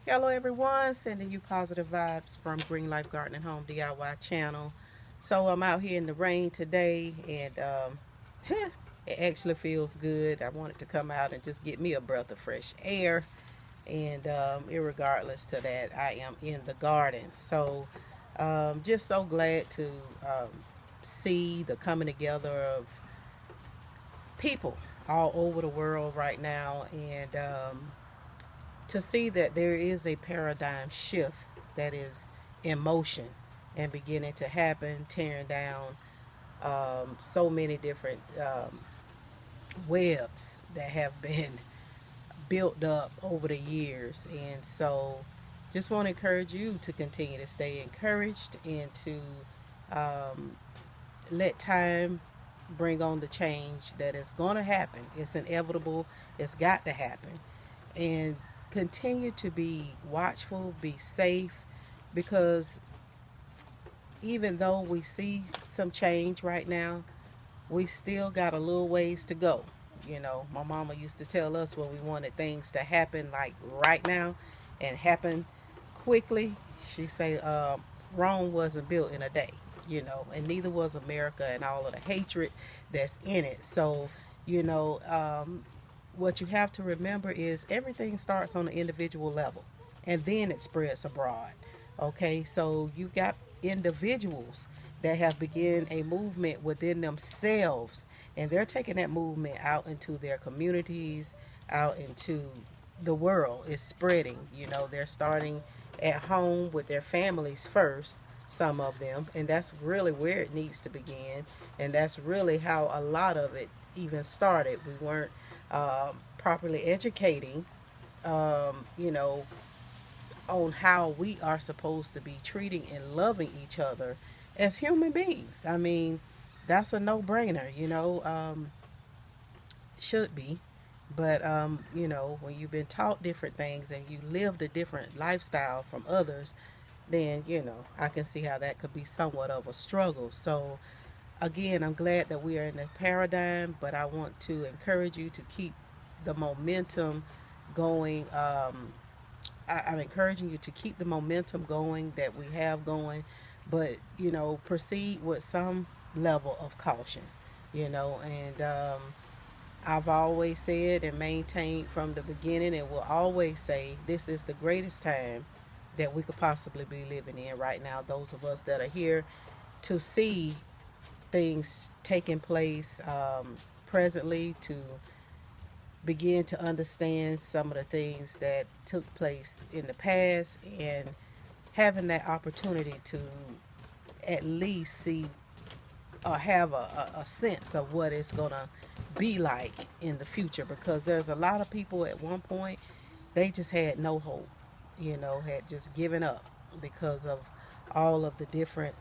Hello everyone, sending you positive vibes from Green Life Garden and Home DIY channel. So I'm out here in the rain today and it actually feels good. I wanted to come out and just get me a breath of fresh air. And irregardless to that, I am in the garden. So just so glad to um, see the coming together of people all over the world right now, and to see that there is a paradigm shift that is in motion and beginning to happen, tearing down so many different webs that have been built up over the years. And so just want to encourage you to continue to stay encouraged and to um, let time bring on the change that is going to happen. It's inevitable, it's got to happen. And continue to be watchful, be safe, because even though we see some change right now, we still got a little ways to go. You know, my mama used to tell us when we wanted things to happen like right now and happen quickly, she say, Rome wasn't built in a day, you know, and neither was America and all of the hatred that's in it. So, you know, what you have to remember is everything starts on an individual level and then it spreads abroad. Okay, so you've got individuals that have begun a movement within themselves, and they're taking that movement out into their communities, out into the world. It's spreading. You know, they're starting at home with their families first, some of them, and that's really where it needs to begin. And that's really how a lot of it even started. We weren't properly educating, you know, on how we are supposed to be treating and loving each other as human beings. I mean, that's a no brainer, you know, should be. But, you know, when you've been taught different things and you lived a different lifestyle from others, then, you know, I can see how that could be somewhat of a struggle. So, again, I'm glad that we are in a paradigm, but I want to encourage you to keep the momentum going. I'm encouraging you to keep the momentum going that we have going, but you know, proceed with some level of caution. You know, and I've always said and maintained from the beginning, and will always say, this is the greatest time that we could possibly be living in right now. Those of us that are here to see things taking place presently, to begin to understand some of the things that took place in the past, and having that opportunity to at least see or have a sense of what it's going to be like in the future, because there's a lot of people at one point, they just had no hope, you know, had just given up because of all of the different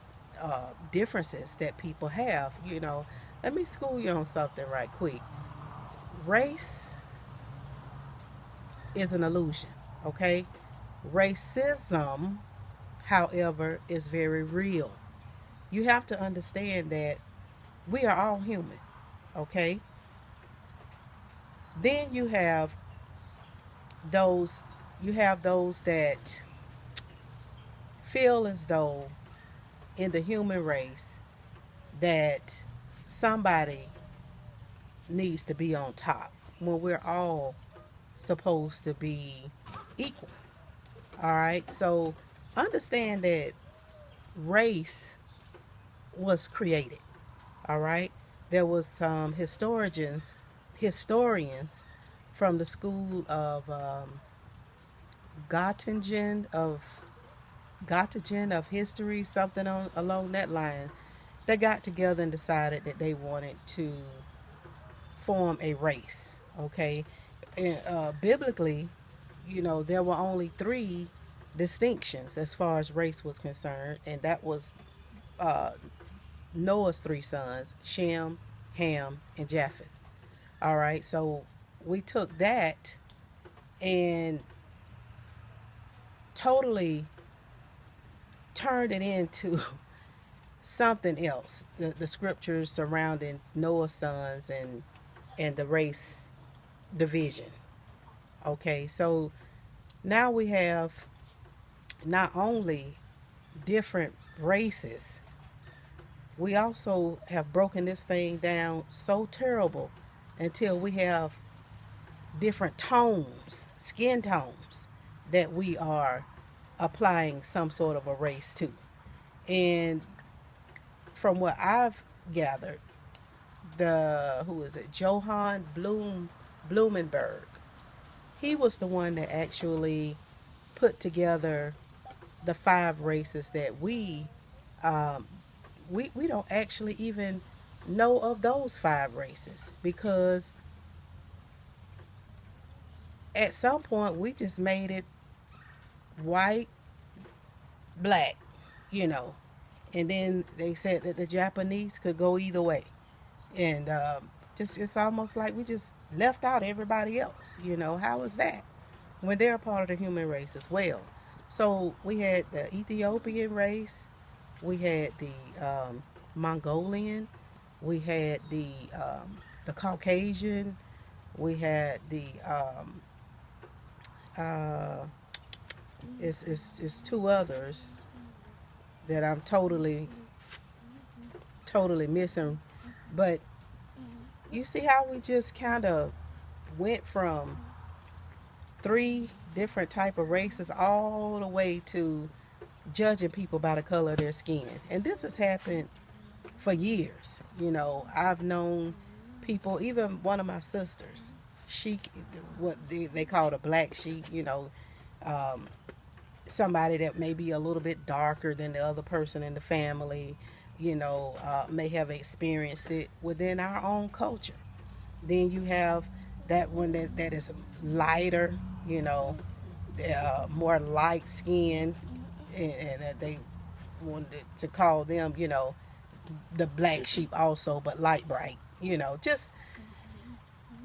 differences that people have, you know. Let me school you on something right quick. Race is an illusion, okay? Racism, however, is very real. You have to understand that we are all human, okay? Then those you have those that feel as though in the human race that somebody needs to be on top when we're all supposed to be equal. All right? So understand that race was created. All right? There was some historians from the school of Göttingen of Göttingen of history, something along that line. They got together and decided that they wanted to form a race. Okay, and, biblically, you know, there were only three distinctions as far as race was concerned, and that was uh, Noah's three sons, Shem, Ham, and Japheth. All right, so we took that and totally turned it into something else. The scriptures surrounding Noah's sons and the race division. Okay, so Now we have not only different races, we also have broken this thing down so terrible until we have different tones, skin tones, that we are applying some sort of a race to. And from what I've gathered, the who is it, Johann Blumenberg, he was the one that actually put together the five races that um, we don't actually even know of those five races, because at some point we just made it white, black, you know, and then they said that the Japanese could go either way, and just it's almost like we just left out everybody else. You know, how is that when they're a part of the human race as well? So we had the Ethiopian race, we had the Mongolian, we had the Caucasian, we had the uh, it's two others that I'm totally missing. But you see how we just kind of went from three different type of races all the way to judging people by the color of their skin. And this has happened for years. You know, I've known people, even one of my sisters, she, what they call a black sheep, you know, um, somebody that may be a little bit darker than the other person in the family, you know, may have experienced it within our own culture. Then you have that one that is lighter, you know, more light skinned, and that they wanted to call them, you know, the black sheep also, but light bright, you know, just,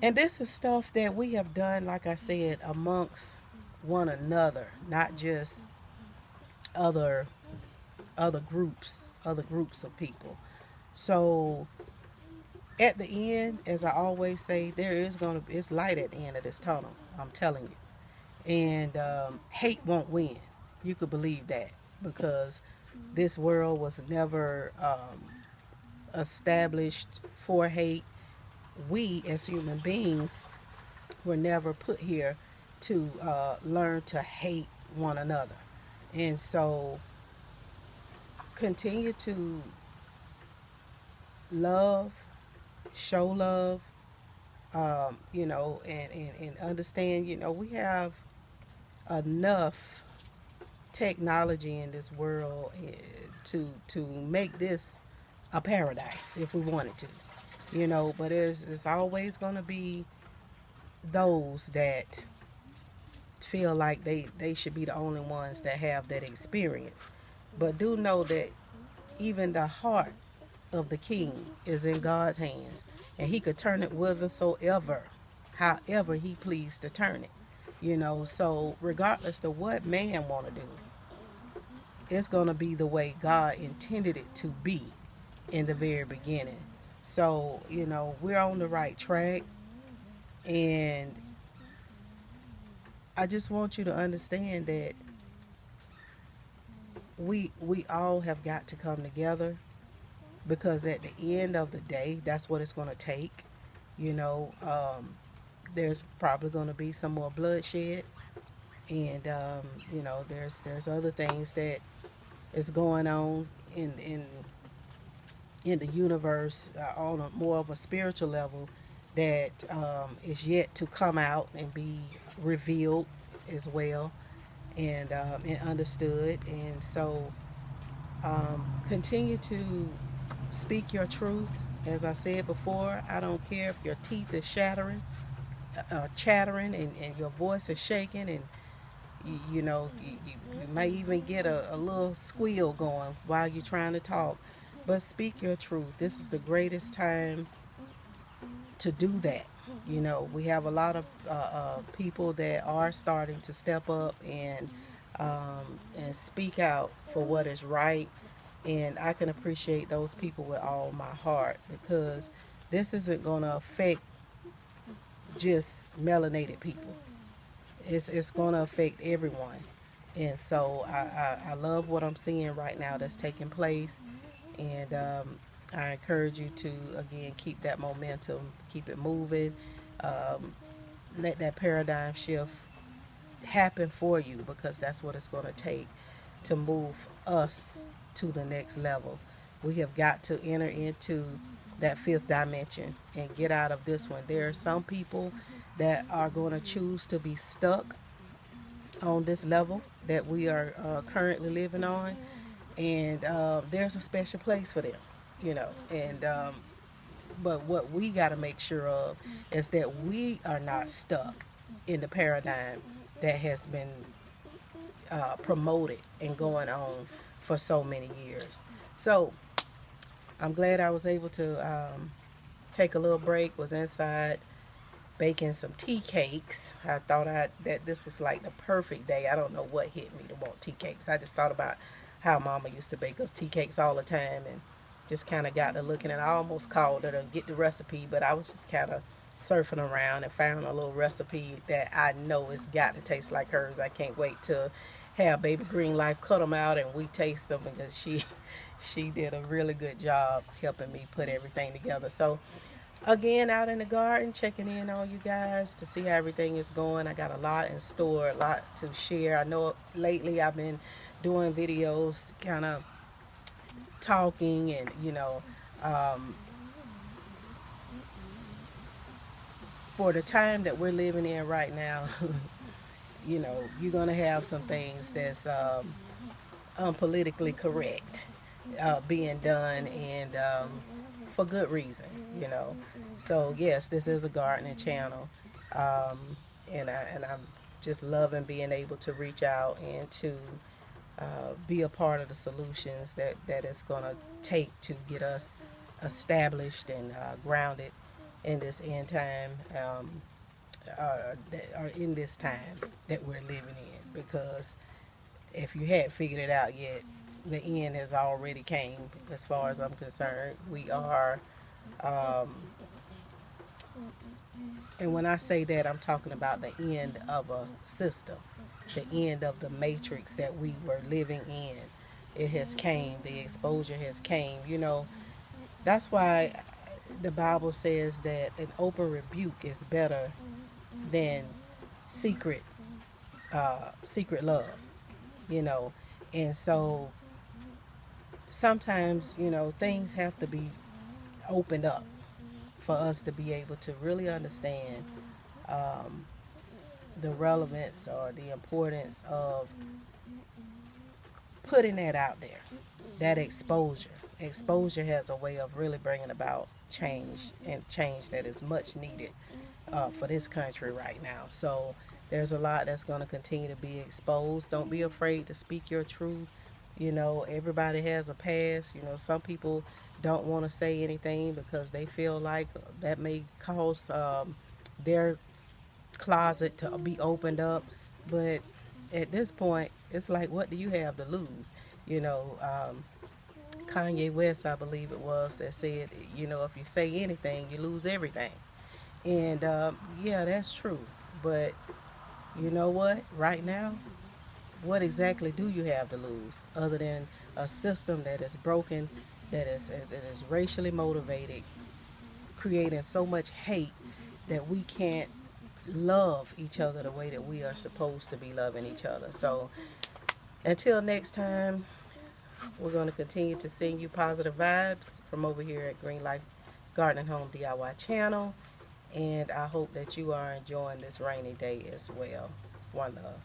and this is stuff that we have done, like I said, amongst one another, not just other other groups of people. So at the end, as I always say, there is gonna be, it's light at the end of this tunnel. I'm telling you, and hate won't win. You could believe that, because this world was never established for hate. We as human beings were never put here to learn to hate one another. And so continue to love, show love, you know, and understand, you know, we have enough technology in this world to make this a paradise if we wanted to, you know, but there's always going to be those that feel like they should be the only ones that have that experience. But do know that even the heart of the king is in God's hands, and he could turn it whithersoever, however he pleased to turn it. You know, so regardless of what man want to do, it's going to be the way God intended it to be in the very beginning. So, you know, we're on the right track, and I just want you to understand that we all have got to come together, because at the end of the day, that's what it's going to take. You know, there's probably going to be some more bloodshed, and you know, there's other things that is going on in the universe, on a more of a spiritual level, that is yet to come out and be revealed as well, and understood. And so continue to speak your truth. As I said before, I don't care if your teeth is chattering, and your voice is shaking, and you know, you may even get a little squeal going while you're trying to talk. But speak your truth. This is the greatest time to do that. You know, we have a lot of people that are starting to step up and speak out for what is right, and I can appreciate those people with all my heart, because this isn't going to affect just melanated people. it's going to affect everyone. And so I love what I'm seeing right now that's taking place. And I encourage you to, again, keep that momentum, keep it moving. Um, let that paradigm shift happen for you, because that's what it's going to take to move us to the next level. We have got to enter into that fifth dimension and get out of this one. There are some people that are going to choose to be stuck on this level that we are currently living on, and there's a special place for them, you know. And but what we got to make sure of is that we are not stuck in the paradigm that has been promoted and going on for so many years. So I'm glad I was able to take a little break. Was inside baking some tea cakes. I thought that this was like the perfect day. I don't know what hit me to want tea cakes. I just thought about how Mama used to bake us tea cakes all the time, and just kind of got to looking, and I almost called her to get the recipe, but I was just kind of surfing around and found a little recipe that I know it's got to taste like hers. I can't wait to have Baby Green Life cut them out and we taste them, because she did a really good job helping me put everything together. So again, out in the garden, checking in on you guys to see how everything is going. I got a lot in store, a lot to share. I know lately I've been doing videos, kind of talking, and um, for the time that we're living in right now, you're gonna have some things that's unpolitically correct being done, and for good reason, you know. So yes, this is a gardening channel, um, and I'm just loving being able to reach out and to be a part of the solutions that it's going to take to get us established and grounded in this end time, or in this time that we're living in. Because if you hadn't figured it out yet, the end has already came. As far as I'm concerned, we are. Um, and when I say that, I'm talking about the end of a system, the end of the matrix that we were living in. It has came. The exposure has came. That's why the Bible says that an open rebuke is better than secret, secret love. You know, and so sometimes things have to be opened up for us to be able to really understand um, the relevance or the importance of putting that out there, that exposure. Exposure has a way of really bringing about change, and change that is much needed for this country right now. So there's a lot that's going to continue to be exposed. Don't be afraid to speak your truth. Everybody has a past. Some people don't want to say anything because they feel like that may cause their closet to be opened up. But at this point, it's like, what do you have to lose? Kanye West, I believe it was, that said, if you say anything, you lose everything. And yeah, that's true. But you know what? Right now, what exactly do you have to lose other than a system that is broken, that is racially motivated, creating so much hate that we can't love each other the way that we are supposed to be loving each other. So until next time, we're going to continue to send you positive vibes from over here at Green Life Garden and Home DIY channel. And I hope that you are enjoying this rainy day as well. One love.